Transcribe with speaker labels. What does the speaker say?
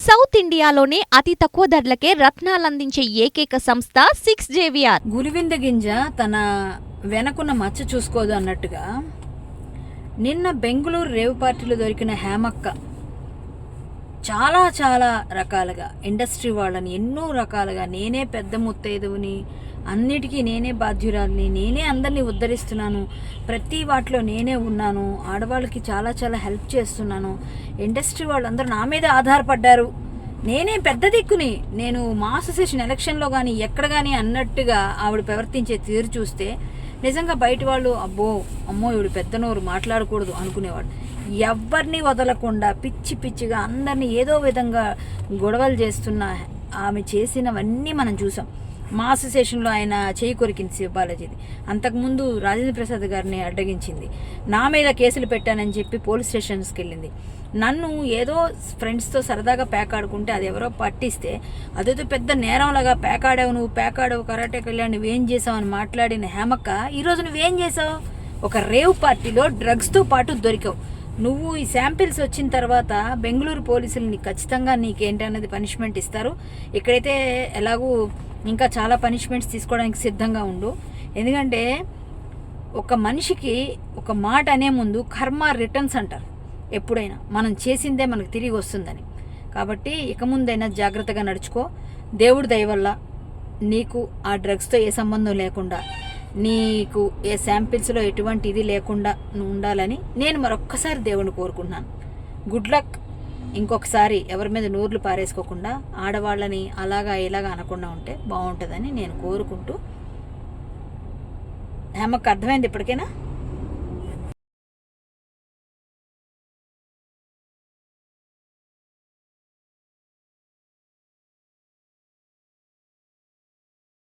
Speaker 1: South ఇండియాలోనే అతి తక్కువ ధరలకే రత్నాలందించే ఏకైక సంస్థ 6JVR.
Speaker 2: గులివింద గింజ తన వెనకున్న మచ్చ చూసుకోదు అన్నట్టుగా నిన్న బెంగళూరు రేవ్ పార్టీలో దొరికిన హేమక్క చాలా చాలా రకాలుగా ఇండస్ట్రీ వాళ్ళని ఎన్నో రకాలుగా నేనే పెద్ద ముత్తైదువుని, అన్నిటికీ నేనే బాధ్యురాలిని, నేనే అందరినీ ఉద్ధరిస్తున్నాను, ప్రతి వాటిలో నేనే ఉన్నాను, ఆడవాళ్ళకి చాలా చాలా హెల్ప్ చేస్తున్నాను, ఇండస్ట్రీ వాళ్ళందరూ నా మీద ఆధారపడ్డారు, నేనే పెద్ద దిక్కుని, నేను మా అసోసియేషన్ ఎలక్షన్లో కానీ ఎక్కడ కానీ అన్నట్టుగా ఆవిడ ప్రవర్తించే తీరు చూస్తే నిజంగా బయట వాళ్ళు అమ్మో ఇవిడు పెద్ద నోరు మాట్లాడకూడదు అనుకునేవాడు. ఎవరిని వదలకుండా పిచ్చి పిచ్చిగా అందరినీ ఏదో విధంగా గొడవలు చేస్తున్న ఆమె చేసినవన్నీ మనం చూసాం. మా అసోసియేషన్లో ఆయన చేయి కొరికింది శివబాలాజీది, అంతకుముందు రాజేంద్ర ప్రసాద్ గారిని అడ్డగించింది, నా మీద కేసులు పెట్టానని చెప్పి పోలీస్ స్టేషన్స్కి వెళ్ళింది, నన్ను ఏదో ఫ్రెండ్స్తో సరదాగా పేకాడుకుంటే అది ఎవరో పట్టిస్తే అదేదో పెద్ద నేరంలాగా పేకాడావు కరాటే కళ్యాణ్ నువ్వేం చేసావు అని మాట్లాడిన హేమక్క ఈరోజు నువ్వేం చేసావు? ఒక రేవ్ పార్టీలో డ్రగ్స్తో పాటు దొరికావు. నువ్వు ఈ శాంపిల్స్ వచ్చిన తర్వాత బెంగళూరు పోలీసులు నీకు ఖచ్చితంగా నీకేంటన్నది పనిష్మెంట్ ఇస్తారు. ఇక్కడైతే ఎలాగూ ఇంకా చాలా పనిష్మెంట్స్ తీసుకోవడానికి సిద్ధంగా ఉండు. ఎందుకంటే ఒక మనిషికి ఒక మాట అనే ముందు కర్మ రిటర్న్స్ అంటారు. ఎప్పుడైనా మనం చేసిందే మనకు తిరిగి వస్తుందని. కాబట్టి ఇక ముందైనా జాగ్రత్తగా నడుచుకో. దేవుడి దయ వల్ల నీకు ఆ డ్రగ్స్తో ఏ సంబంధం లేకుండా, నీకు ఏ శాంపిల్స్లో ఎటువంటి ఇది లేకుండా నువ్వు ఉండాలని నేను మరొక్కసారి దేవుడిని కోరుకుంటున్నాను. Good luck. ఇంకొకసారి ఎవరి మీద నోర్లు పారేసుకోకుండా ఆడవాళ్ళని అలాగా ఇలాగా అనకుండా ఉంటే బాగుంటుందని నేను కోరుకుంటూ, హేమకు అర్థమైంది ఇప్పటికైనా?